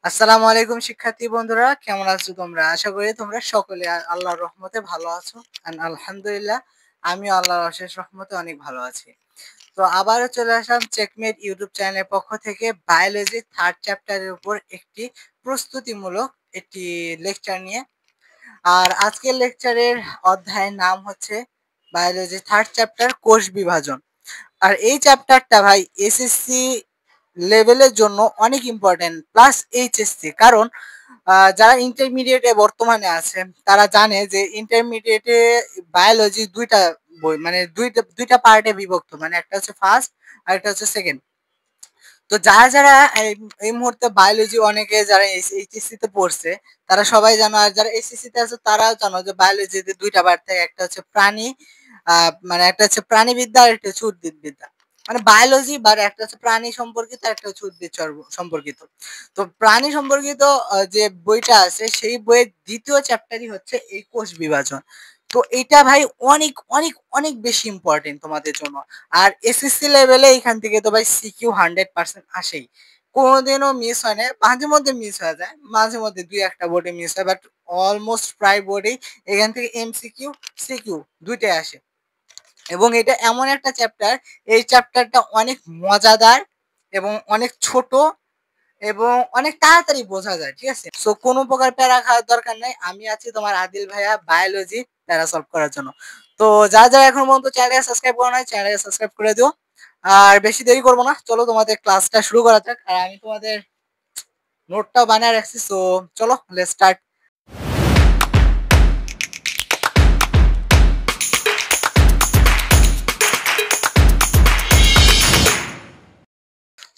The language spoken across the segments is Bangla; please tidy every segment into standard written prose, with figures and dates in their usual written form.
আসসালামু আলাইকুম শিক্ষার্থী বন্ধুরা, কেমন আছো তোমরা? আশা করি তোমরা সকলে আল্লাহর রহমতে ভালো আছো। আলহামদুলিল্লাহ আমিও আল্লাহর অশেষ রহমতে অনেক ভালো আছি। তো আবারও চলে আসলাম চেকমেট ইউটিউব চ্যানেলের পক্ষ থেকে বায়োলজি থার্ড চ্যাপ্টারের উপর একটি প্রস্তুতিমূলক একটি লেকচার নিয়ে। আর আজকের লেকচারের অধ্যায়ের নাম হচ্ছে বায়োলজি থার্ড চ্যাপ্টার কোষ বিভাজন। আর এই চ্যাপ্টারটা ভাই এসএসসি লেভেলের জন্য অনেক ইম্পর্টেন্ট, প্লাস এইচএসসি। কারণ যারা ইন্টারমিডিয়েটে বর্তমানে আছে তারা জানে যে ইন্টারমিডিয়েটে বায়োলজি দুইটা বই, মানে দুইটা পার্টে বিভক্ত, মানে একটা হচ্ছে ফার্স্ট আর একটা হচ্ছে সেকেন্ড। তো যারা যারা এই এই মুহূর্তে বায়োলজি, অনেকে যারা এইচএসসি তে পড়ছে তারা সবাই জানো, আর যারা এসএসসি তে আছে তারাও জানো যে বায়োলজিতে দুইটা পার্ট থাকে, একটা হচ্ছে প্রাণী মানে একটা হচ্ছে প্রাণীবিদ্যা আর একটা হচ্ছে উদ্ভিদবিদ্যা। মানে বায়োলজি বা একটা হচ্ছে প্রাণী সম্পর্কিত, একটা হচ্ছে উদ্ভিদ সম্পর্কিত। তো প্রাণী সম্পর্কিত যে বইটা আছে সেই বইয়ের দ্বিতীয় চ্যাপ্টারই হচ্ছে এই কোষ বিভাজন। তো এটা ভাই অনেক অনেক অনেক বেশি ইম্পর্টেন্ট তোমাদের জন্য। আর এসএসসি লেভেলে এখান থেকে তো ভাই সিকিউ 100% আসেই, কোনোদিনও মিস হয় না। মাঝে মধ্যে মিস হয়ে যায়, মাঝে মধ্যে দুই একটা বোর্ডে মিস হয়, বাট অলমোস্ট প্রায় বোর্ডেই এখান থেকে এমসিকিউ সিকিউ দুইটাই আসে। এবং এটা এমন একটা চ্যাপ্টার, এই চ্যাপ্টারটা অনেক মজাদার এবং অনেক ছোট এবং অনেক তাড়াতাড়ি বোঝা যায়, ঠিক আছে? সো কোনো প্রকার প্যারা খাওয়ার দরকার নাই, আমি আছি তোমার আদিল ভাইয়া বায়োলজি প্যারা সলভ করার জন্য। তো যা যা এখন পর্যন্ত চ্যানেলকে সাবস্ক্রাইব করো নাই, চ্যানেলকে সাবস্ক্রাইব করে দিও। আর বেশি দেরি করবো না, চলো তোমাদের ক্লাসটা শুরু করা যাক। আর আমি তোমাদের নোটটাও বানিয়ে রাখছি, সো চলো লেটস স্টার্ট।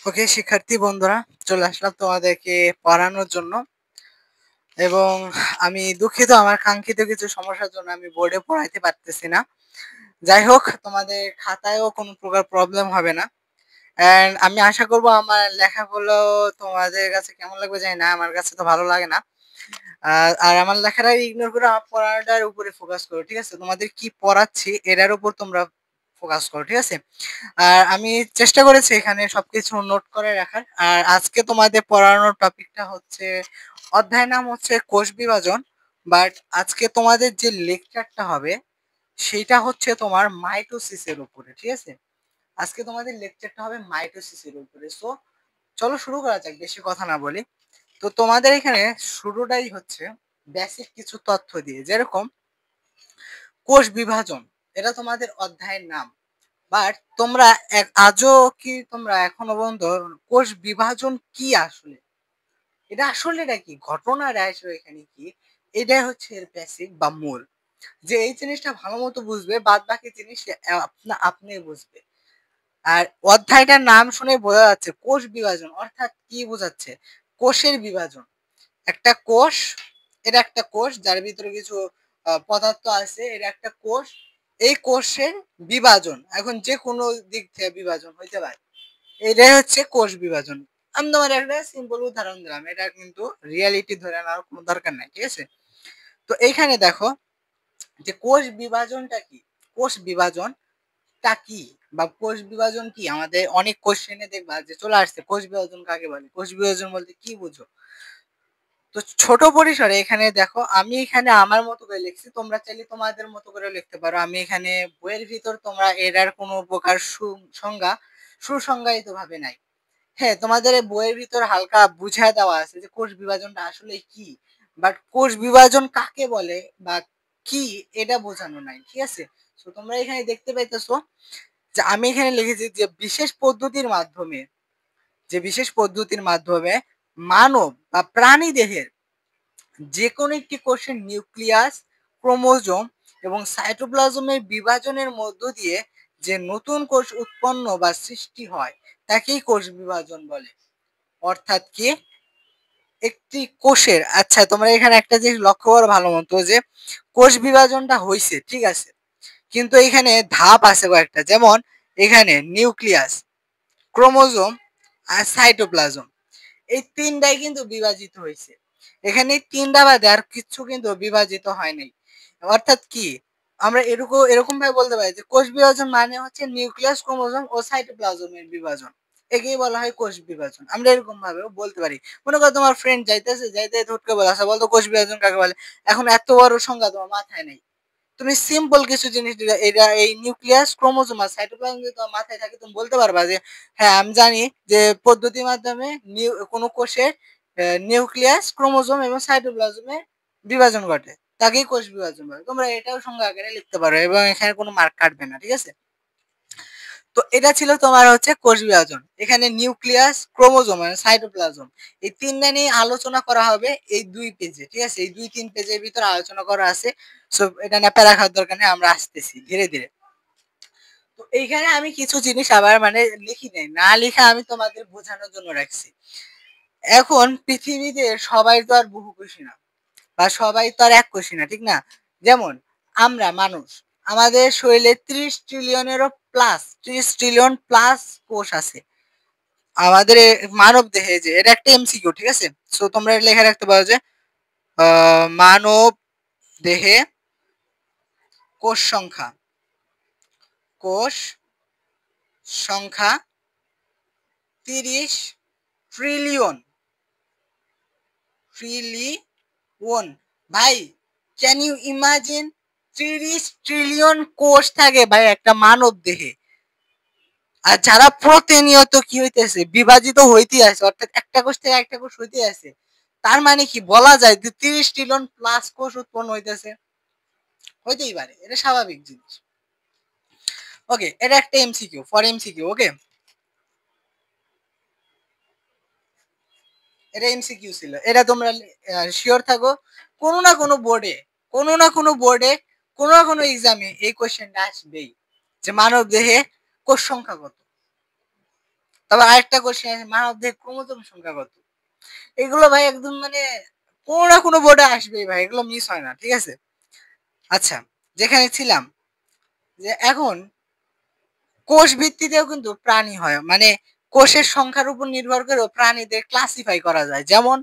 ওকে শিক্ষার্থী বন্ধুরা, চলে আসলাম তোমাদেরকে পড়ানোর জন্য। এবং আমি দুঃখিত, আমার কাঙ্ক্ষিত কিছু সমস্যার জন্য আমি বোর্ডে পড়াইতে পারতেছি না। যাই হোক, তোমাদের খাতায়ও কোনো প্রকার প্রবলেম হবে না। এন্ড আমি আশা করব আমার লেখাগুলো তোমাদের কাছে কেমন লাগবে জানি না, আমার কাছে তো ভালো লাগে না। আর আমার লেখাটা ইগনোর করে আমার পড়াটার উপরে ফোকাস করো, ঠিক আছে? তোমাদের কি পড়াচ্ছি এটার উপর তোমরা ফোকাস করো, ঠিক আছে? আর আমি চেষ্টা করেছি এখানে সবকিছু নোট করে রাখার। আর আজকে তোমাদের পড়ানোর টপিকটা হচ্ছে, অধ্যায় নাম হচ্ছে কোষ বিভাজন। বাট আজকে তোমাদের যে লেকচারটা হবে সেটা হচ্ছে তোমার মাইটোসিসের উপরে, ঠিক আছে? আজকে তোমাদের লেকচারটা হবে মাইটোসিসের উপরে। সো চলো শুরু করা যাক, বেশি কথা না বলি। তো তোমাদের এখানে শুরুটাই হচ্ছে বেসিক কিছু তথ্য দিয়ে, যেরকম কোষ বিভাজন, এটা তোমাদের অধ্যায়ের নাম। বাট তোমরা আজও কি তোমরা এখনো পর্যন্ত কোষ বিভাজন কি আসলে, এটা আসলে এটা কি, ঘটনাটা আসলে এখানে কি, এটাই হচ্ছে এর বেসিক বা মূল। যে এই জিনিসটা ভালো মতো বুঝবে, বাদ বাকি জিনিস আপনি বুঝবে। আর অধ্যায়টার নাম শুনে বোঝা যাচ্ছে কোষ বিভাজন অর্থাৎ কি বোঝাচ্ছে, কোষের বিভাজন। একটা কোষ, এটা একটা কোষ যার ভিতরে কিছু পদার্থ আছে, এটা একটা কোষ। এই কোষের বিভাজন এখন যে কোনো দিক থেকে বিভাজন হইতে পারে, এটাই হচ্ছে কোষ বিভাজন। আমি তোমার একটা সিম্পল উদাহরণ দিলাম, এটা কিন্তু রিয়ালিটি ধরে নেওয়ার কোনো দরকার নাই, ঠিক আছে? তো এইখানে দেখো যে কোষ বিভাজনটা কি, কোষ বিভাজনটা কি বা কোষ বিভাজন কি, আমাদের অনেক কোশ্চেনে দেখবা যে চলে আসছে কোষ বিভাজন কাকে বলে, কোষ বিভাজন বলতে কি বুঝো। তো ছোট পরিসরে এখানে দেখো, আমি এখানে আমার মতো করে লিখছি, তোমরা চাইলে তোমাদের মতো করে লিখতে পারো। আমি এখানে বইয়ের ভিতর তোমরা এটার কোনো প্রকার সংজ্ঞা সুসংজ্ঞায়িত ভাবে নাই। হ্যাঁ, তোমাদের এই বইয়ের ভিতর হালকা বুঝায় দেওয়া আছে যে কোষ বিভাজনটা আসলে কি, বাট কোষ বিভাজন কাকে বলে বা কি এটা বোঝানো নাই, ঠিক আছে? তো তোমরা এখানে দেখতে পাইতেছো যে আমি এখানে লিখেছি যে বিশেষ পদ্ধতির মাধ্যমে মানব বা প্রাণী দেহের যে কোনো একটি কোষের নিউক্লিয়াস, ক্রোমোজোম এবং সাইটোপ্লাজমের বিভাজনের মধ্য দিয়ে যে নতুন কোষ উৎপন্ন বা সৃষ্টি হয় তাকেই কোষ বিভাজন বলে। অর্থাৎ কি, একটি কোষের, আচ্ছা তোমরা এখানে একটা জিনিস লক্ষ্য করো ভালো মতো, যে কোষ বিভাজনটা হয়েছে ঠিক আছে, কিন্তু এখানে ধাপ আছে কয়েকটা, যেমন এখানে নিউক্লিয়াস, ক্রোমোজোম আর সাইটোপ্লাজম, এই তিনটাই কিন্তু বিভাজিত হয়েছে। এখানে তিনটা বাদে আর কিছু কিন্তু বিভাজিত হয় নাই। অর্থাৎ কি, আমরা এরকম এরকম ভাবে বলতে পারি যে কোষ বিভাজন মানে হচ্ছে নিউক্লিয়াস, ক্রোমোজোম ও সাইটোপ্লাজমের বিভাজন, একেই বলা হয় কোষ বিভাজন। আমরা এরকম ভাবেও বলতে পারি। মনে করো তোমার ফ্রেন্ড যাইতেছে, যাইতে হুট করে বলে, আচ্ছা বলতো কোষ বিভাজন কাকে বলে? এখন এত বড় সংজ্ঞা তোমার মাথায় নেই। তুমি সিম্পল কিছু জিনিস দিলে, এটা এই নিউক্লিয়াস, ক্রোমোজোম আর সাইটোপ্লাজম যদি তোমার মাথায় থাকে, তুমি বলতে পারবা যে হ্যাঁ আমি জানি যে পদ্ধতির মাধ্যমে কোনো কোষের নিউক্লিয়াস, ক্রোমোজোম এবং সাইটোপ্লাজমে বিভাজন ঘটে, তাকেই কোষ বিভাজন বলে। তোমরা এটাও সংজ্ঞা আকারে লিখতে পারো এবং এখানে কোনো মার্ক কাটবে না, ঠিক আছে? তো এটা ছিল তোমার হচ্ছে কোষ বিভাজন। এখানে নিউক্লিয়াস, ক্রোমোজোম আর সাইটোপ্লাজম এই তিনটা নিয়ে আলোচনা করা হবে এই 2 পেজে, ঠিক আছে? এই 2-3 পেজের ভিতর আলোচনা করা আছে। সো এটা না প্যারা খাওয়ার দরকার নেই, আমরা আসতেছি ধীরে ধীরে। তো এইখানে আমি কিছু জিনিস আবার মানে লিখি নাই, না লিখা আমি তোমাদের বোঝানোর জন্য রাখছি। এখন পৃথিবীতে সবাই তো আর বহুকোষী না, বা সবাই তো আর এককোষী না, ঠিক না? যেমন আমরা মানুষ, আমাদের শরীরে 30 ট্রিলিয়ন প্লাস কোষ আছে। আমাদের মানব দেহে, যে এটা একটা এমসিকিউ, ঠিক আছে? সো তোমরা লেখা রাখতে পারো যে মানব দেহে কোষ সংখ্যা, কোষ সংখ্যা 30 ট্রিলিয়ন। ট্রিলিয়ন, ভাই ক্যান ইউ ইমাজিন 30 ট্রিলিয়ন কোষ থাকে ভাই একটা মানব দেহে। আর যারা প্রতিনিয়ত কি হইতেছে, বিভাজিত হইতে আছে, অর্থাৎ একটা কোষ থেকে একটা কোষ হইতে আছে, তার মানে কি বলা যায় যে 30 ট্রিলিয়ন প্লাস কোষ উৎপন্ন হইতেছে? হইতেই পারে, এটা স্বাভাবিক জিনিস। ওকে, এটা একটা এমসিকিউ, ফর এমসিকিউ। ওকে, এটা এমসিকিউ ছিল, এটা তোমরা শিওর থাকো কোনো না কোনো বোর্ডে, কোনো না কোনো বোর্ডে, কোনো না কোনো এক্সামে এই কোশ্চেনটা আসবেই যে মানব দেহে কোষ সংখ্যা কত। তবে আরেকটা কোশ্চেন আছে, মানব দেহে ক্রোমোজোম সংখ্যা কত। এগুলো ভাই একদম মানে কোনো না কোনো বোর্ডে আসবেই ভাই, এগুলো মিস হয় না, ঠিক আছে? আচ্ছা, যেখানে ছিলাম, যে এখন কোষ ভিত্তিতেও কিন্তু প্রাণী হয়, মানে কোষের সংখ্যার উপর নির্ভর করেও প্রাণীদের ক্লাসিফাই করা যায়। যেমন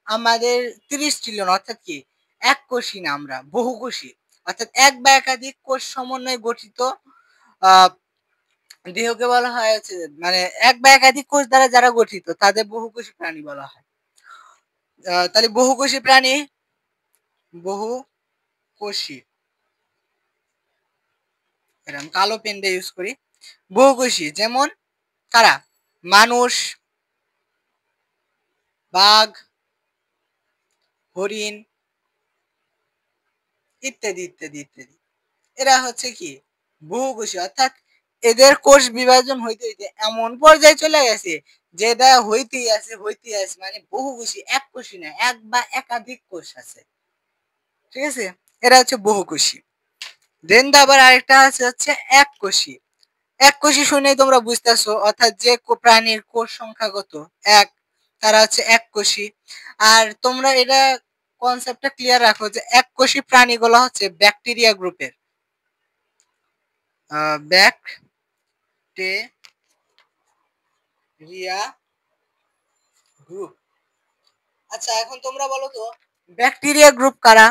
আমাদের 30 ট্রিলিয়ন, অর্থাৎ কি এক কোষী না, আমরা বহুকোষী, অর্থাৎ এক বা একাধিক কোষ সমন্বয়ে গঠিত আহ দেহকে বলা হয় হচ্ছে, মানে এক বা একাধিক কোষ দ্বারা যারা গঠিত তাদের বহুকোষী প্রাণী বলা হয়। তাহলে বহুকোষী প্রাণী, বহুকোষী, এরকম কালো পেন দিয়ে ইউজ করি, বহুকোষী যেমন কারা? মানুষ, বাঘ, হরিণ, ইত্যাদি ইত্যাদি ইত্যাদি। এরা হচ্ছে কি বহুকোষী, অর্থাৎ এদের কোষ বিভাজন হইতে হইতে এমন পর্যায়ে চলে গেছে যেটা হইতেই আছে হইতেই আছে, মানে বহুকোষী, এক কোষী না, এক বা একাধিক কোষ আছে, ঠিক আছে? এরা হচ্ছে বহুকোষী। দেন আবার আরেকটা আছে হচ্ছে এক কোষী। এক কোষী শুনেই তোমরা বুঝতেছো, অর্থাৎ যে প্রাণীর কোষ সংখ্যা কত, এক, তারা হচ্ছে এক কোষী। আর তোমরা এটা কনসেপ্টটা ক্লিয়ার রাখো যে এক কোষী প্রাণীগুলো হচ্ছে ব্যাকটেরিয়া গ্রুপের, ব্যাকটেরিয়া গ্রুপ। আচ্ছা, এখন তোমরা বলো তো ব্যাকটেরিয়া গ্রুপ কারা,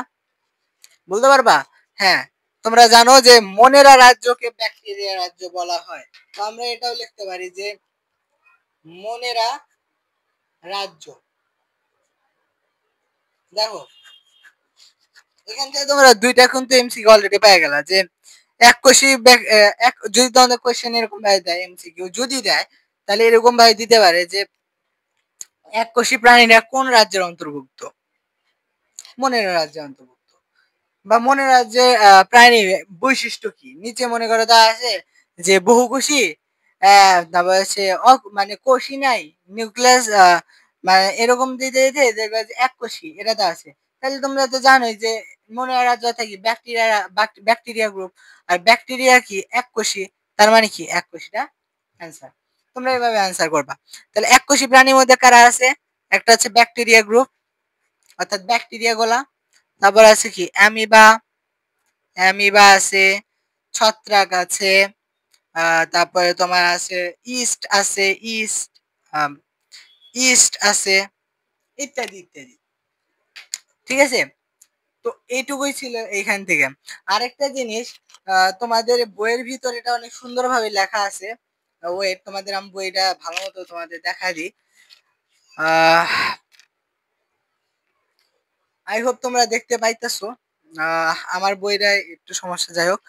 বলতে পারবা? হ্যাঁ, তোমরা জানো যে মনেরা রাজ্যকে ব্যাকটেরিয়া রাজ্য বলা হয়। তো আমরা এটাও লিখতে পারি যে মনেরা রাজ্য। দেখো এখান থেকে তোমরা দুইটা কিন্তু এমসিকিউ অলরেডি পেয়ে গেলা, যে এক কোষী এক, যদি তোমাদের কোশ্চেন এরকম ভাবে দেয়, এমসিকিউ যদি দেয়, তাহলে এরকম ভাবে দিতে পারে যে এক কোষী প্রাণীরা কোন রাজ্যের অন্তর্ভুক্ত? মনেরা রাজ্যের অন্তর্ভুক্ত। বা মনে রাজ্যে প্রাণীর বৈশিষ্ট্য কি, নিচে মনে করো তা আছে যে বহুকোষী, তারপর হচ্ছে মানে কোষই নাই, নিউক্লিয়াস, মানে এরকম দিতে দিতে দেখবে যে এক কোষী, এটা তো আছে। তাহলে তোমরা তো জানোই যে মনে রাজ্য থাকি ব্যাকটেরিয়া, ব্যাকটেরিয়া গ্রুপ। আর ব্যাকটেরিয়া কি এক কোষী, তার মানে কি এক কোষীটা অ্যান্সার। তোমরা এভাবে অ্যান্সার করবা। তাহলে এক কোষী প্রাণীর মধ্যে কারা আছে? একটা হচ্ছে ব্যাকটেরিয়া গ্রুপ, অর্থাৎ ব্যাকটেরিয়া গুলা। তারপর আছে কি অ্যামিবা, অ্যামিবা আছে, ছত্রাক আছে, তারপরে তোমার আছে ইস্ট আছে, ইস্ট, আম, ইস্ট আছে, ইত্যাদি ইত্যাদি, ঠিক আছে? তো এইটুকুই ছিল এইখান থেকে। আরেকটা জিনিস, তোমাদের বইয়ের ভিতর এটা অনেক সুন্দরভাবে লেখা আছে ওয়েট, তোমাদের আমি বইটা ভালো মতো তোমাদের দেখা দিই। আই হোপ তোমরা দেখতে পাইতেছো। আমার বইটা একটু সমস্যা, যাই হোক।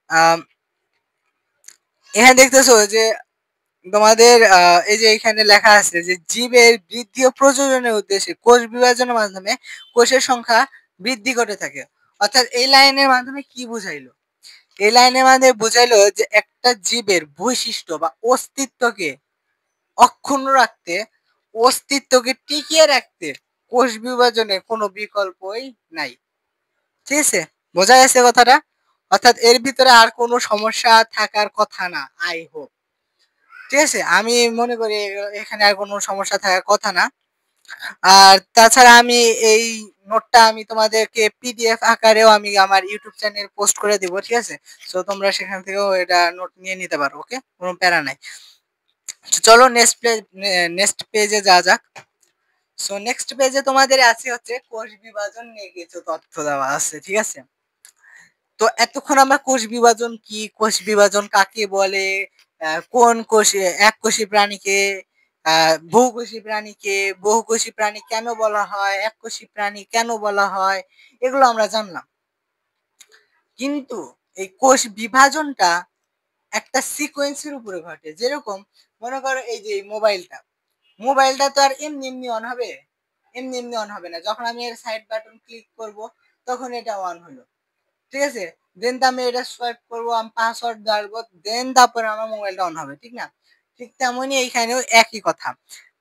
আহ, এখানে দেখতেছো যে তোমাদের এই যে এখানে লেখা আছে যে জীবের বৃদ্ধি ও প্রজননের উদ্দেশ্যে কোষ বিভাজনের মাধ্যমে কোষের সংখ্যা বৃদ্ধি করতে থাকে। অর্থাৎ এই লাইনের মাধ্যমে কি বুঝাইলো? এই লাইনের মাধ্যমে বুঝাইলো যে একটা জীবের বৈশিষ্ট্য বা অস্তিত্বকে অক্ষুণ্ণ রাখতে, অস্তিত্বকে টিকিয়ে রাখতে কোষ বিভাজনের কোনো বিকল্পই নাই। ঠিক আছে? বোঝা গেছে কথাটা? অর্থাৎ এর ভিতরে আর কোনো সমস্যা থাকার কথা না, আই হোপ। ঠিক আছে, আমি মনে করি এখানে আর কোনো সমস্যা থাকার কথা না। আর তাছাড়া আমি এই নোটটা আমি তোমাদেরকে পিডিএফ আকারেও আমি আমার ইউটিউব চ্যানেল পোস্ট করে দিব। ঠিক আছে, তো তোমরা সেখান থেকেও এটা নোট নিয়ে নিতে পারো। ওকে, কোনো প্যারা নাই। চলো নেক্সট পেজে যাওয়া যাক। সো নেক্সট পেজে তোমাদের আছে হচ্ছে কোষ বিভাজন নিয়ে কিছু তথ্য দেওয়া আছে। ঠিক আছে, তো এতক্ষণ আমরা কোষ বিভাজন কি, কোষ বিভাজন কাকে বলে, কোন কোষে এককোষী প্রাণীকে, বহুকোষী প্রাণীকে, বহুকোষী প্রাণী কেন বলা হয়, এককোষী প্রাণী কেন বলা হয়, এগুলো আমরা জানলাম। কিন্তু এই কোষ বিভাজনটা একটা সিকোয়েন্সের উপরে ঘটে। যেরকম মনে করো এই যে মোবাইলটা, মোবাইলটা তো আর এমনি এমনি অন হবে? এমনি এমনি অন হবে না। যখন আমি এর সাইড বাটন ক্লিক করব তখন এটা অন হলো। ঠিক আছে, দেন আমি এটা সোয়াইপ করবো, আমি পাসওয়ার্ড ডালবো, দেন তারপরে আমার মোবাইলটা অন হবে, ঠিক না? ঠিক তেমনই এইখানেও একই কথা।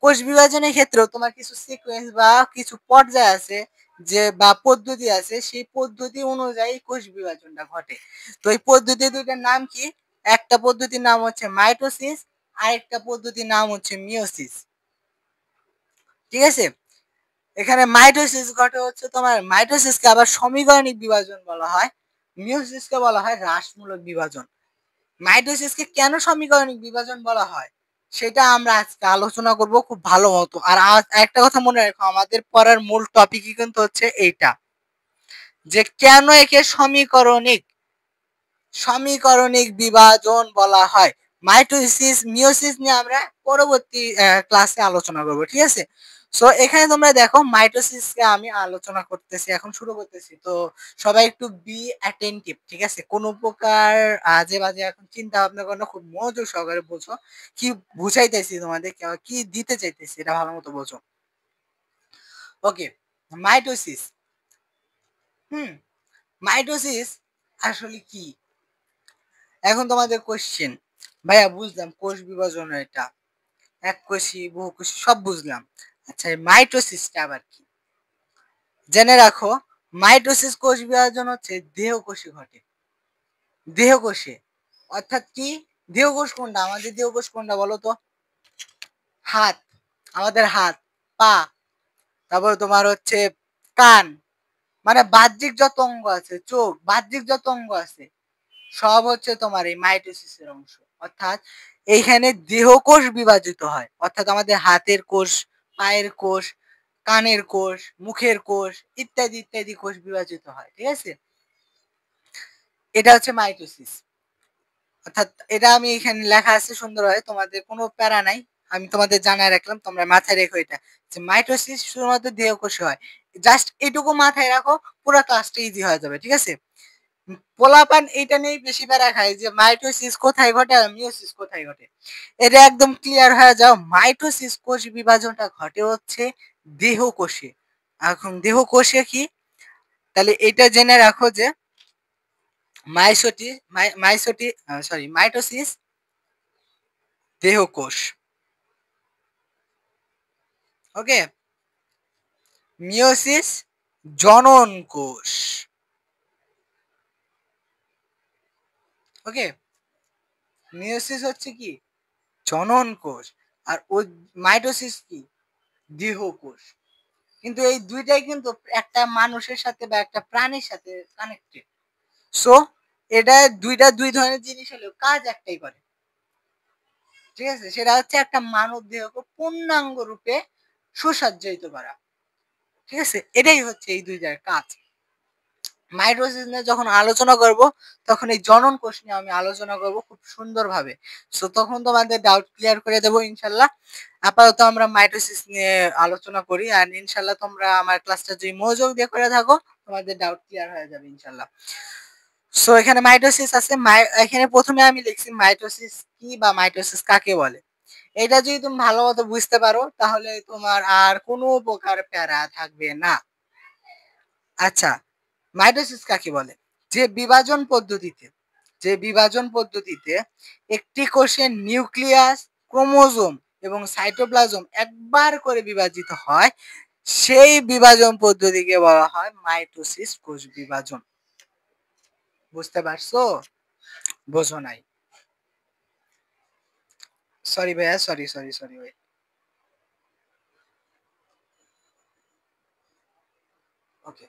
কোষ বিভাজনের ক্ষেত্রেও তোমার কিছু সিকোয়েন্স বা কিছু পর্যায় আছে, যে বা পদ্ধতি আছে, সেই পদ্ধতি অনুযায়ী কোষ বিভাজনটা ঘটে। তো এই পদ্ধতি দুইটার নাম কি? একটা পদ্ধতির নাম হচ্ছে মাইটোসিস, আরেকটা পদ্ধতির নাম হচ্ছে মিওসিস। ঠিক আছে, এখানে মাইটোসিস ঘটে হচ্ছে তোমার, মাইটোসিসকে আবার সমীকরণিক বিভাজন বলা হয়, মিওসিসকে বলা হয় হ্রাসমূলক বিভাজন। মাইটোসিসকে কেন সমীকরণিক বিভাজন বলা হয় সেটা আমরা আজকে আলোচনা করব খুব ভালো মতো। আর একটা কথা মনে রাখো, আমাদের পড়ার মূল টপিকই কিন্তু হচ্ছে এইটা, যে কেন একে সমীকরণিক সমীকরণিক বিভাজন বলা হয়। মাইটোসিস মিওসিস নিয়ে আমরা পরবর্তী ক্লাসে আলোচনা করব। ঠিক আছে, সো এখানে তোমরা দেখো মাইটোসিসকে আমি আলোচনা করতেছি, এখন শুরু করতেছি। তো সবাই একটু বি অ্যাটেন্টিভ। ঠিক আছে, কোনো প্রকার আজে বাজে এখন চিন্তা ভাবনা করো না, খুব মনোযোগ সহকারে বোঝো কি বুঝাইতেছি তোমাদের, কি দিতে চাইতেছি এটা ভালো মতো বোঝো। ওকে, মাইটোসিস। হুম, মাইটোসিস আসলে কি? এখন তোমাদের কোশ্চেন, ভাইয়া বুঝলাম কোষ বিভাজন এটা, এককোষী বহুকোষী সব বুঝলাম, আচ্ছা এই মাইটোসিসটা আবার কি? জেনে রাখো, মাইটোসিস কোষ বিভাজন হচ্ছে দেহকোষে ঘটে। দেহকোষে অর্থাৎ কি? দেহকোষ কোনটা? আমাদের দেহকোষ কোনটা বলো তো? হাত, আমাদের হাত, পা, তারপর তোমার হচ্ছে কান, মানে বাহ্যিক যত অঙ্গ আছে, চোখ, বাহ্যিক যত অঙ্গ আছে সব হচ্ছে তোমার এই মাইটোসিসের অংশ। অর্থাৎ এইখানে দেহকোষ বিভাজিত হয়, অর্থাৎ আমাদের হাতের কোষ, পায়ের কোষ, কানের কোষ, মুখের কোষ ইত্যাদি ইত্যাদি কোষ বিভাজিত হয়। ঠিক আছে, এটা হচ্ছে মাইটোসিস। অর্থাৎ এটা আমি এখানে লেখা আছে সুন্দরভাবে, তোমাদের কোনো প্যারা নাই, আমি তোমাদের জানায় রাখলাম, তোমরা মাথায় রেখো এটা, যে মাইটোসিস শুধুমাত্র দেহকোষে হয়। জাস্ট এটুকু মাথায় রাখো, পুরো ক্লাসটা ইজি হয়ে যাবে। ঠিক আছে, পোলাপান এইটা নিয়ে বেশি প্যারা খায় যে মাইটোসিস কোথায় ঘটে আর মিওসিস কোথায় ঘটে। এটা একদম ক্লিয়ার হয়ে যাও, মাইটোসিস কোষ বিভাজনটা ঘটে হচ্ছে দেহকোষে। এখন দেহকোষে কি, তাহলে এটা জেনে রাখো যে মাইসোটি মাইসোটি সরি মাইটোসিস দেহকোষ। ওকে, মিওসিস জনন কোষ। ওকে, মিওসিস হচ্ছে কি? জনন কোষ। আর ওই মাইটোসিস কি? দেহকোষ। কিন্তু এই দুইটাই কিন্তু একটা মানুষের সাথে বা একটা প্রাণীর সাথে কানেক্টেড। সো এটা দুইটা দুই ধরনের জিনিস হলেও কাজ একটাই করে। ঠিক আছে, সেটা হচ্ছে একটা মানব দেহকে পূর্ণাঙ্গ রূপে সুসজ্জিত করা। ঠিক আছে, এটাই হচ্ছে এই দুইটার কাজ। মাইটোসিস নিয়ে যখন আলোচনা করব তখন এই জনন কোষ নিয়ে আমি আলোচনা করব খুব সুন্দরভাবে। সো তখন তোমাদের ডাউট ক্লিয়ার করে দেবো ইনশাল্লাহ। আপাতত আমরা মাইটোসিস নিয়ে আলোচনা করি, আর ইনশাল্লাহ তোমরা আমার ক্লাসটা যদি মনোযোগ দিয়ে করে থাকো তোমাদের ডাউট ক্লিয়ার হয়ে যাবে ইনশাল্লাহ। সো এখানে মাইটোসিস আছে, এখানে প্রথমে আমি লিখছি মাইটোসিস কি বা মাইটোসিস কাকে বলে। এটা যদি তুমি ভালো মতো বুঝতে পারো তাহলে তোমার আর কোনো প্রকার প্যারা থাকবে না। আচ্ছা, মাইটোসিস কাকে বলে? যে বিভাজন পদ্ধতিতে একটি কোষের নিউক্লিয়াস, ক্রোমোজোম এবং সাইটোপ্লাজম একবার করে বিভাজিত হয়, সেই বিভাজন পদ্ধতিকে বলা হয় মাইটোসিস, কোষ বিভাজন। বুঝতে পারছো? বোঝো নাই? সরি ভাইয়া, সরি ভাই। ওকে,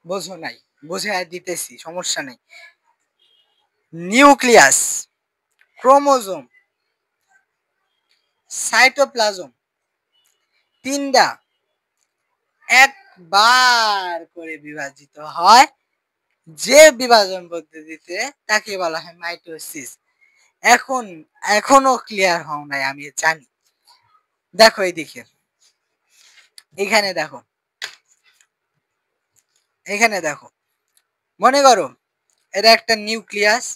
বোঝো নাই, বুঝে দিতেছি, সমস্যা নেই। নিউক্লিয়াস, ক্রোমোজোম, সাইটোপ্লাজম তিনটা একবার করে বিভাজিত হয়, যে বিভাজন পদ্ধতিতে তাকে বলা হয় মাইটোসিস। এখন এখনো ক্লিয়ার হও নাই আমি জানি। দেখো এইদিকে, এখানে দেখো, এখানে দেখো, মনে করো এটা একটা নিউক্লিয়াস,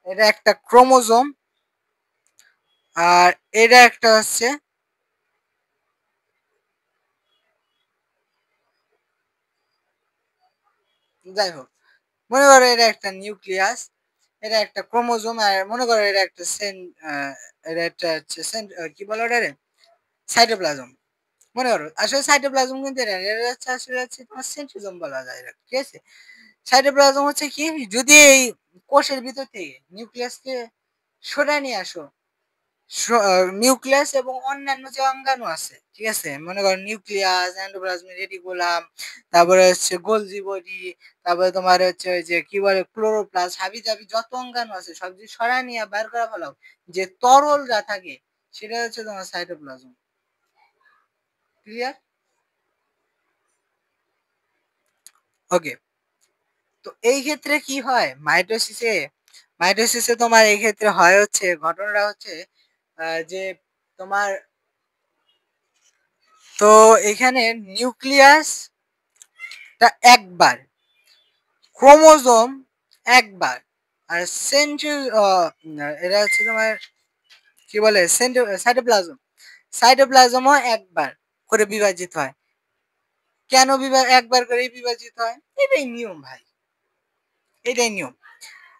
এটা একটা ক্রোমোজোম, আর এটা একটা হচ্ছে, যাই হোক, মনে করো এটা একটা নিউক্লিয়াস, এটা একটা ক্রোমোজোম, আর মনে করো এটা একটা এটা একটা হচ্ছে কি বলো এটা রে, সাইটোপ্লাজম। মনে করো আসলে সাইটোপ্লাজম কিন্তু এটা হচ্ছে আসলে হচ্ছে তোমার সেন্ট্রোজোম বলা যায় এটা, ঠিক আছে। সাইটোপ্লাজম হচ্ছে কি, যদি এই কোষের ভিতর থেকে নিউক্লিয়াসকে সরায় নিয়ে আসো, নিউক্লিয়াস এবং অন্যান্য যে অঙ্গাণু আছে, ঠিক আছে, মনে করো নিউক্লিয়াস, এন্ডোপ্লাজমিক রেটিকুলাম, তারপরে হচ্ছে গোলজি বডি, তারপরে তোমার হচ্ছে ওই যে কি বলে ক্লোরোপ্লাস্ট, হাবি জাবি যত অঙ্গাণু আছে সব যদি সরায় নিয়ে বের করে ফেলাও, যে তরল যা থাকে সেটা হচ্ছে তোমার সাইটোপ্লাজম। ক্লিয়ার? ওকে। তো এই ক্ষেত্রে কি হয় মাইটোসিসে, তোমার এই ক্ষেত্রে হয় হচ্ছে ঘটনাটা হচ্ছে যে তোমার, তো এখানে নিউক্লিয়াসটা একবার, ক্রোমোজোম একবার, আর এটা হচ্ছে তোমার কি বলে সাইটোপ্লাজম, সাইটোপ্লাজমও একবার করে বিভাজিত হয়। কেন একবার করে বিভাজিত হয়? এটাই নিয়ম ভাই, এটাই নিয়ম।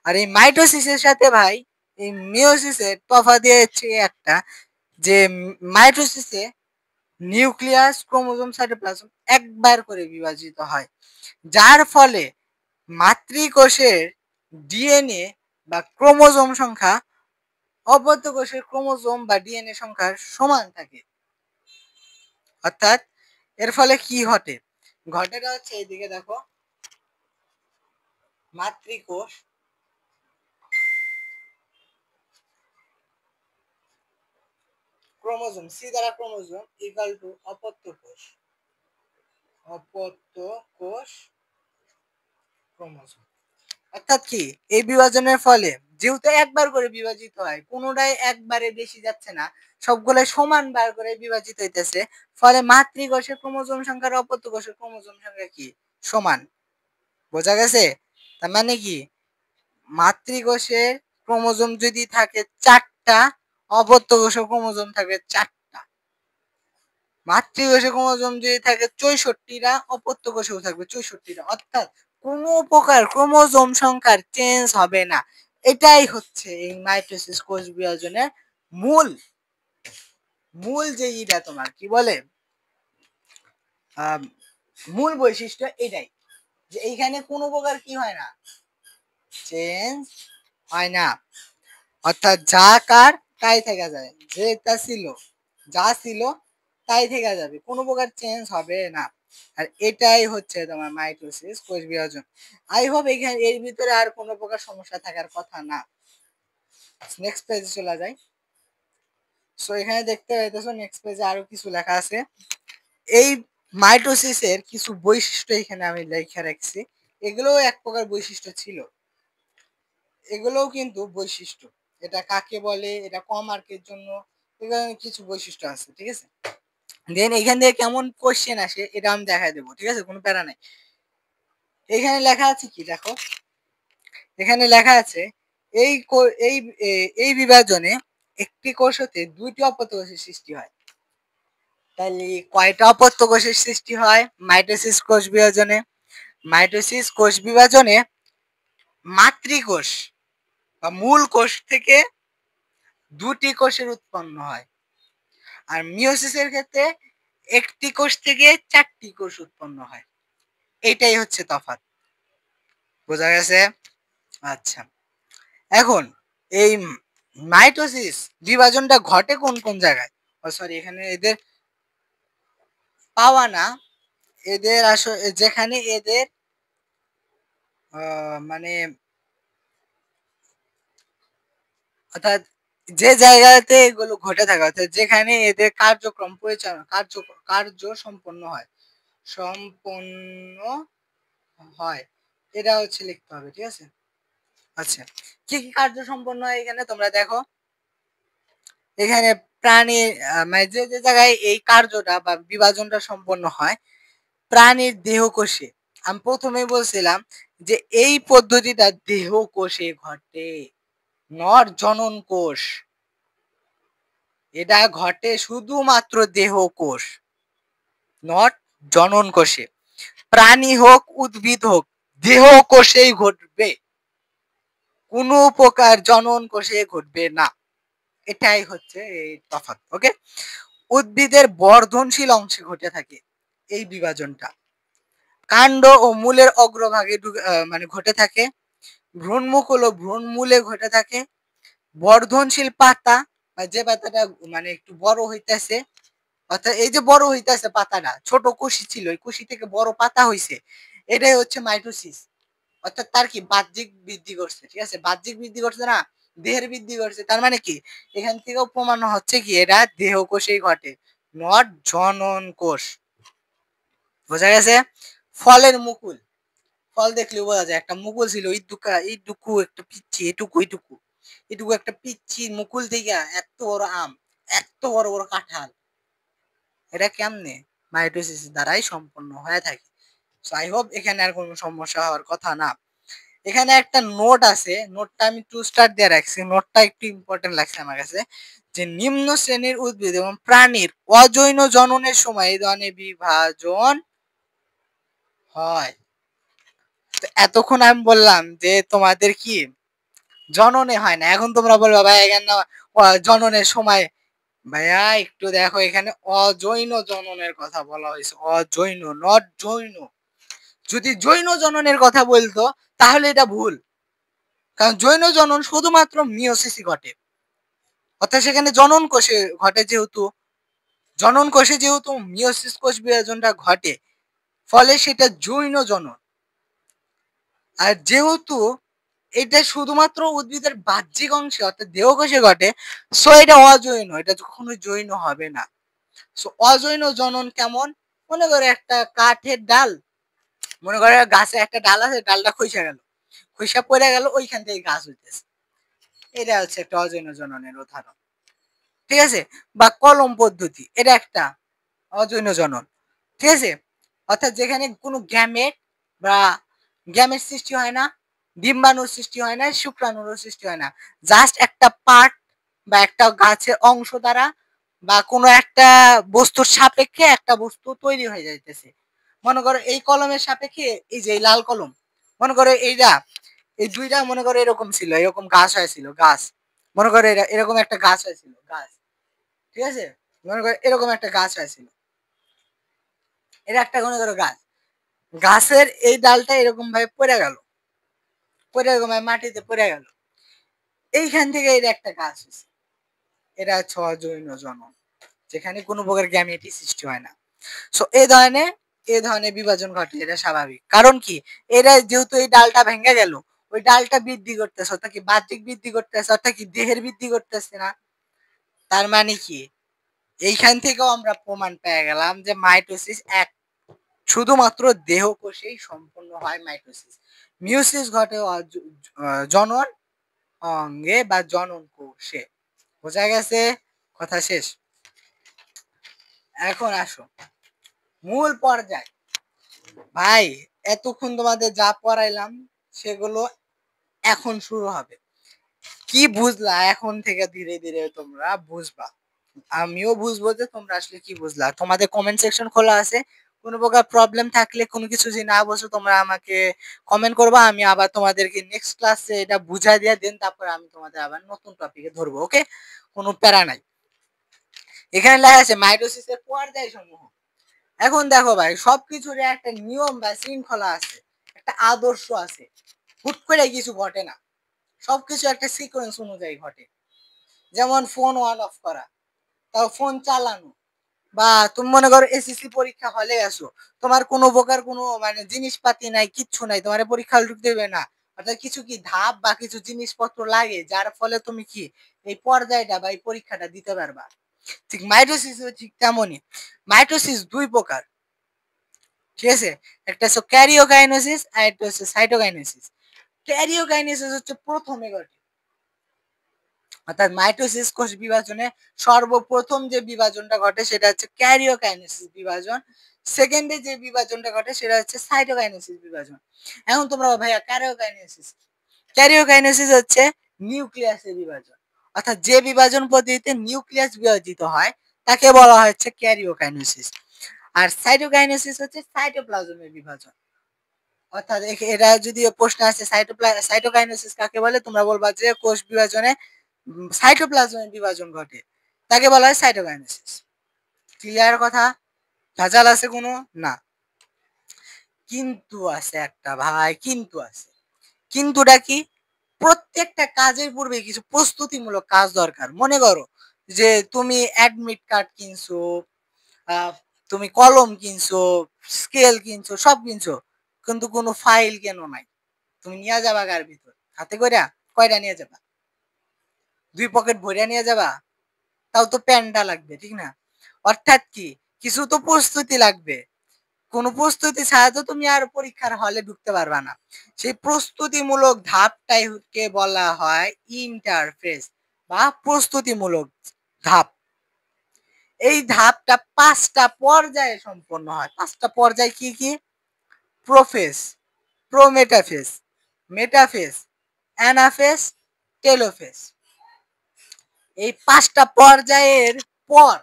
আর এই মাইটোসিসের সাথে ভাই এই মিওসিসের তফাৎ হচ্ছে একটা, যে মাইটোসিসে নিউক্লিয়াস, ক্রোমোজোম, সাইটোপ্লাজম একবার করে বিভাজিত হয়, যার ফলে মাতৃকোষের ডিএনএ বা ক্রোমোজোম সংখ্যা অপত্য কোষের ক্রোমোজোম বা ডিএনএ সংখ্যার সমান থাকে। অর্থাৎ এর ফলে কি ঘটে, ঘটেটা হচ্ছে এইদিকে দেখো, মাতৃকোষ, ক্রোমোজোম সি দ্বারা ক্রোমোজোম ইকুয়াল টু অপত্য কোষ, অপত্য কোষ ক্রোমোজোম। অর্থাৎ কি, এই বিভাজনের ফলে যেহেতু একবার করে বিভাজিত হয়, কোনোটাই একবারে বেশি যাচ্ছে না, সবগুলো সমান বার করে বিভাজিত হইতেছে, ফলে মাতৃকোষের ক্রোমোজোম সংখ্যার অপত্য কোষের ক্রোমোজোম সংখ্যা কি সমান। বোঝা গেছে? তার মানে কি, মাতৃকোষের ক্রোমোজোম যদি থাকে চারটা, অপত্য কোষের ক্রোমোজোম থাকবে চারটা। মাতৃকোষে ক্রোমোজোম যদি থাকে 64টা, অপত্য কোষেও থাকবে 64টা, অর্থাৎ কোনো প্রকার ক্রোমোজোম সংখ্যার চেঞ্জ হবে না। এটাই হচ্ছে এই মাইটোসিস, কোষ বিভাজনের মূল, যে ইটা তোমার কি বলে আহ মূল বৈশিষ্ট্য এটাই, যে এইখানে কোনো প্রকার কি হয় না, চেঞ্জ হয় না। অর্থাৎ যা কার তাই থেকে যায়, যেটা ছিল, যা ছিল তাই থেকে যাবে, কোনো প্রকার চেঞ্জ হবে না। আর এটাই হচ্ছে তোমার মাইটোসিস, কোষ বিভাজন। আই হোপ এখানে এর ভিতরে আর কোনো প্রকার সমস্যা থাকার কথা না। নেক্সট পেজে চলে যাই। সো এখানে দেখতে পাইতেছো নেক্সট পেজে আরো কিছু লেখা আছে। এই মাইটোসিসের কিছু বৈশিষ্ট্য এখানে আমি লেখা রাখছি। এগুলোও এক প্রকার বৈশিষ্ট্য ছিল। এগুলোও কিন্তু বৈশিষ্ট্য। এটা কাকে বলে, এটা ক মার্কের জন্য, এখানে কিছু বৈশিষ্ট্য আছে। ঠিক আছে? দেন এখান থেকে কেমন কোশ্চেন আসে এটা আমি দেখাই দেবো। ঠিক আছে? কোনো প্যারা নাই। এখানে লেখা আছে কি দেখো, এখানে লেখা আছে এই এই এই বিভাজনে একটি কোষ হতে দুইটি অপত্য কোষের সৃষ্টি হয়। তাহলে কয়টা অপত্য কোষের সৃষ্টি হয় মাইটোসিস কোষ বিভাজনে? মাইটোসিস কোষ বিভাজনে মাতৃকোষ বা মূল কোষ থেকে দুটি কোষের উৎপন্ন হয়, আর মিওসিসের ক্ষেত্রে একটি কোষ থেকে চারটি কোষ উৎপন্ন হয়। এটাই হচ্ছে তফাৎ। বোঝা গেছে? আচ্ছা, এখন এই মাইটোসিস বিভাজনটা ঘটে কোন কোন জায়গায়? সরি, এখানে এদের পাওয়া না, এদের আসলে যেখানে এদের মানে অর্থাৎ যে জায়গাতে এগুলো ঘটে থাকে, অর্থাৎ যেখানে এদের কার্যক্রম পরিচালনা কার্য সম্পন্ন হয়, সম্পন্ন হয়, এটা হচ্ছে লিখতে হবে। ঠিক আছে? আচ্ছা, কি কি কার্য সম্পন্ন হয় এখানে তোমরা দেখো। এখানে প্রাণীর মানে যে যে জায়গায় এই কার্যটা বা বিভাজনটা সম্পন্ন হয়, প্রাণীর দেহকোষে। আমি প্রথমেই বলছিলাম যে এই পদ্ধতিটা দেহকোষে ঘটে, নর জনন কোষ। এটা ঘটে শুধুমাত্র দেহকোষ, নট জনন কোষে। প্রাণী হোক উদ্ভিদ হোক, দেহকোষেই ঘটবে, কোনো প্রকার জনন কোষে ঘটবে না। এটাই হচ্ছে এই তফাৎ। ওকে, উদ্ভিদের বর্ধনশীল অংশে ঘটে থাকে এই বিভাজনটা। কাণ্ড ও মূলের অগ্রভাগে মানে ঘটে থাকে। ভ্রূণমুখ হলো ভ্রূণমূলে ঘটে থাকে। বর্ধনশীল পাতা, যে পাতাটা মানে একটু বড় হইতেছে, অর্থাৎ এই যে বড় হইতেছে পাতাটা, ছোট কুশি ছিল, এই কুশি থেকে বড় পাতা হইছে, এটাই হচ্ছে মাইটোসিস। অর্থাৎ তার কি বাহ্যিক বৃদ্ধি করছে। ঠিক আছে? বাহ্যিক বৃদ্ধি করছে না, দেহের বৃদ্ধি করছে। তার মানে কি, এখান থেকেও প্রমাণ হচ্ছে কি এটা দেহ কোষেই ঘটে, নট জনন কোষ। বোঝা গেছে? ফলের মুকুল, ফল দেখলেও বোঝা যায় একটা মুকুল ছিল, এইটুকু একটা পিচ্ছি, এটুকু একটা পিচ্ছি মুকুল থেকে এত বড় আম, এত বড় বড় কাঁঠাল, এটা কেমনে? মাইটোসিস দ্বারাই সম্পন্ন হয়ে থাকে। আই হোপ এখানে আর কোনো সমস্যা হওয়ার কথা না। এখানে একটা নোট আছে, নোটটা আমি টু স্টার দিয়ে রাখছি, নোটটা একটু ইম্পর্টেন্ট লাগছে আমার কাছে, যে নিম্ন শ্রেণীর উদ্ভিদ এবং প্রাণীর অজৈন জননের সময় এই ধরনের বিভাজন হয়। তো এতক্ষণ আমি বললাম যে তোমাদের কি জননে হয় না, এখন তোমরা বলবা ভাই এখানে জননের সময়। ভাইয়া একটু দেখো, এখানে অজৈন জননের কথা বলা হয়েছে, অজৈন, নট জৈন। যদি জৈন জননের কথা বলতো তাহলে এটা ভুল, কারণ জৈন জনন শুধুমাত্র মিওসিসই ঘটে, অর্থাৎ সেখানে জনন কোষে ঘটে। যেহেতু জনন কোষে যেহেতু মিওসিস কোষ বিভাজনটা ঘটে, ফলে সেটা জৈন জনন। আর যেহেতু এটা শুধুমাত্র উদ্ভিদের বাহ্যিক অংশে অর্থাৎ দেহকোষে ঘটে, সো এটা অজৈন, এটা কখনো জৈন হবে না। সো অজৈন জনন কেমন? মনে করে একটা কাঠের ডাল, মনে করে গাছে একটা ডাল আছে, ডালটা খইসা গেল, খইসা পড়ে গেল, ওইখান থেকে গাছ হইতেছে, এটা হচ্ছে একটা অজৈন জননের উদাহরণ। ঠিক আছে? বা কলম পদ্ধতি, এটা একটা অজৈন জনন। ঠিক আছে? অর্থাৎ যেখানে কোনো গ্যামেট বা গ্যামেট সৃষ্টি হয় না, ডিম্বাণুর সৃষ্টি হয় না, শুক্রাণুরও সৃষ্টি হয় না, জাস্ট একটা পার্ট বা একটা গাছের অংশ দ্বারা বা কোনো একটা বস্তুর সাপেক্ষে একটা বস্তু তৈরি হয়ে যাইতেছে। মনে করো এই কলমের সাপেক্ষে এই যে লাল কলম, মনে করো এইটা, এই দুইটা মনে করো এরকম ছিল, এরকম গাছ হয়েছিল, গাছ, মনে করো এরকম একটা গাছ হয়েছিল, গাছ। ঠিক আছে? মনে করো এরকম একটা গাছ হয়েছিল, এটা একটা মনে করো গাছ, গাছের এই ডালটা এরকম ভাবে পড়ে গেল, পড়ে এরকম ভাবে মাটিতে পড়ে গেল, এইখান থেকে এটা একটা গাছ হয়েছে, এটা হচ্ছে অজৈন জনন, যেখানে কোনো প্রকার গ্যামেটই সৃষ্টি হয় না। সো এই ধরনের বিভাজন ঘটে, এটা স্বাভাবিক। কারণ কি, এরা যেহেতু এই ডালটা ভেঙে গেল, ওই ডালটা বৃদ্ধি করতেছে, অর্থাৎ কি বাহ্যিক বৃদ্ধি করতেছে, অর্থাৎ কি দেহের বৃদ্ধি করতেছে না। তার মানে কি, এইখান থেকেও আমরা প্রমাণ পেয়ে গেলাম যে মাইটোসিস এক শুধুমাত্র দেহকোষেই সম্পন্ন হয় মাইটোসিস। মিয়োসিস ঘটে জনন অঙ্গে বা জনন কোষে। বোঝা গেছে? কথা শেষ। এখন আসো মূল পর্যায়। ভাই এতক্ষণ তোমাদের যা পড়াইলাম সেগুলো এখন শুরু হবে। কি বুঝলা এখন থেকে ধীরে ধীরে তোমরা বুঝবা, আমিও বুঝবো যে তোমরা আসলে কি বুঝলা। তোমাদের কমেন্ট সেকশন খোলা আছে, কোনো প্রকার প্রবলেম থাকলে কোনো কিছু যদি না বোঝো তোমরা আমাকে কমেন্ট করবা, আমি আবার তোমাদেরকে নেক্সট ক্লাসে এটা বুঝাই দিয়ে দেন, তারপর আমি তোমাদের আবার নতুন টপিকে ধরবো। ওকে, কোনো প্যারা নাই। এখানে লেখা আছে মাইটোসিসের পর্যায় সমূহ। এখন দেখো ভাই, সবকিছুর একটা নিয়ম বা শৃঙ্খলা আছে, একটা আদর্শ আছে। হুট করে কিছু ঘটে না, সবকিছু একটা সিকোয়েন্স অনুযায়ী ঘটে। যেমন ফোন অন অফ করা, তাও ফোন চালানো, বা তুমি মনে করো এসএসসি পরীক্ষা হলে আসো, তোমার কোনো প্রকার কোনো মানে জিনিসপাতি নাই, কিচ্ছু নাই, তোমার পরীক্ষা হলে ঢুকতে দেবে না। অর্থাৎ কিছু কি ধাপ বা কিছু জিনিসপত্র লাগে, যার ফলে তুমি কি এই পর্যায়টা বা এই পরীক্ষাটা দিতে পারবা। ঠিক মাইটোসিস ঠিক তেমনই। মাইটোসিস দুই প্রকার, ঠিক আছে? একটা হচ্ছে ক্যারিওকাইনেসিস আর একটা হচ্ছে সাইটোকাইনেসিস। ক্যারিওকাইনেসিস হচ্ছে প্রথমে ঘটে, অর্থাৎ মাইটোসিস কোষ বিভাজনে সর্বপ্রথম যে বিভাজনটা ঘটে সেটা হচ্ছে ক্যারিওকাইনেসিস বিভাজন। সেকেন্ডে যে বিভাজনটা ঘটে সেটা হচ্ছে সাইটোকাইনেসিস বিভাজন। এখন তোমরা ভাইয়া ক্যারিওকাইনেসিস হচ্ছে নিউক্লিয়াসের বিভাজন, অর্থাৎ যে বিভাজন পদ্ধতিতে নিউক্লিয়াস বিভাজিত হয় তাকে বলা হচ্ছে ক্যারিওকাইনেসিস। আর সাইটোকাইনেসিস হচ্ছে সাইটোপ্লাজমের বিভাজন। অর্থাৎ এটা যদি প্রশ্ন আসে সাইটোকাইনেসিস কাকে বলে, তোমরা বলবা যে কোষ বিভাজনে সাইটোপ্লাজমের বিভাজন ঘটে, তাকে বলা হয় সাইটোকাইনেসিস। ক্লিয়ার কথা? ভেজাল আছে কোনো? না। কিন্তু আছে একটা ভাই, কিন্তু আছে। কিন্তুটা কি? প্রত্যেকটা কাজের পূর্বে কিছু প্রস্তুতিমূলক কাজ দরকার। মনে করো যে তুমি অ্যাডমিট কার্ড কিনছো, তুমি কলম কিনছো, স্কেল কিনছো, সব কিনছো, কিন্তু কোনো ফাইল কেন নাই। তুমি নিয়ে যাবা কার ভিতর? হাতে কইরা? কয়টা নিয়ে যাবা? 2 পকেট ভইরা নিয়ে যাবা? তাও তো প্যান্টটা লাগবে, ঠিক না? অর্থাৎ কি কিছু তো প্রস্তুতি লাগবে। কোনো প্রস্তুতি ছাড়া তো তুমি আর পরীক্ষার হলে ঢুকতে পারবা না। সেই প্রস্তুতিমূলক ধাপটাই কে বলা হয় ইন্টারফেস বা প্রস্তুতিমূলক ধাপ। এই ধাপটা 5টা পর্যায়ে সম্পন্ন হয়। 5টা পর্যায় কি কি? Prophase, prometaphase, metaphase, anaphase, telophase. এই 5টা পর্যায়ের পর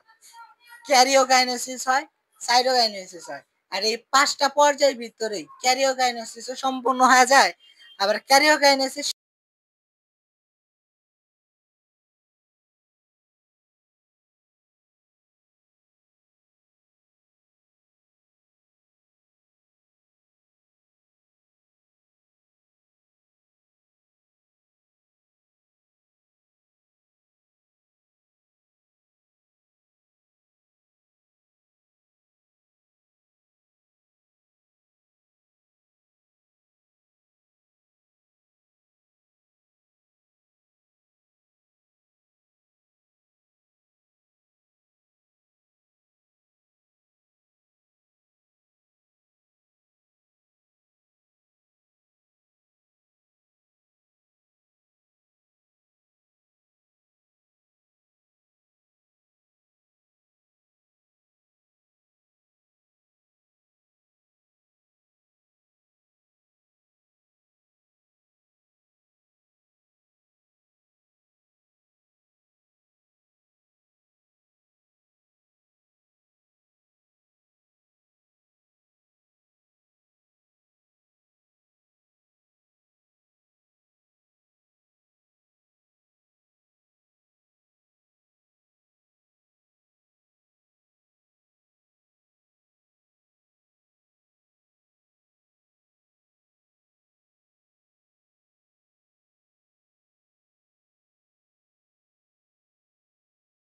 ক্যারিওকাইনেসিস হয়, সাইটোকাইনেসিস হয়। আর এই 5টা পর্যায়ের ভিতরেই ক্যারিওকাইনেসিসও সম্পূর্ণ হয়ে যায়, আবার ক্যারিওকাইনেসিস